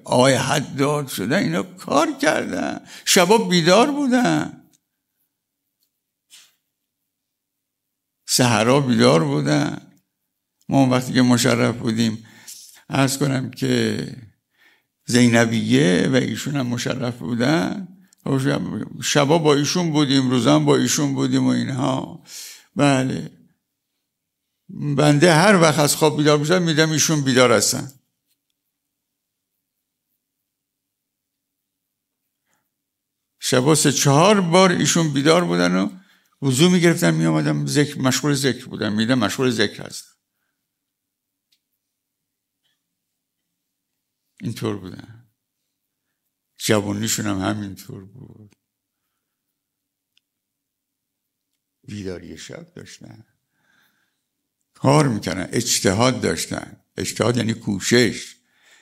آقای حداد شدن، اینا کار کردن، شبا بیدار بودن، سحرا بیدار بودن. ما وقتی که مشرف بودیم، عرض کنم که زینبیه و ایشون هم مشرف بودن، شبا با ایشون بودیم، روزا با ایشون بودیم و اینها. بله، بنده هر وقت از خواب بیدار میشم میدم ایشون بیدار هستن. شبا 3-4 بار ایشون بیدار بودن و وضو میگرفتن میامدم مشغول ذکر بودن، میدم مشغول ذکر هست. اینطور بودن. جوانیشون هم همینطور بود. بیداری شب داشتن، کار میکنن، اجتهاد داشتن. اجتهاد یعنی کوشش.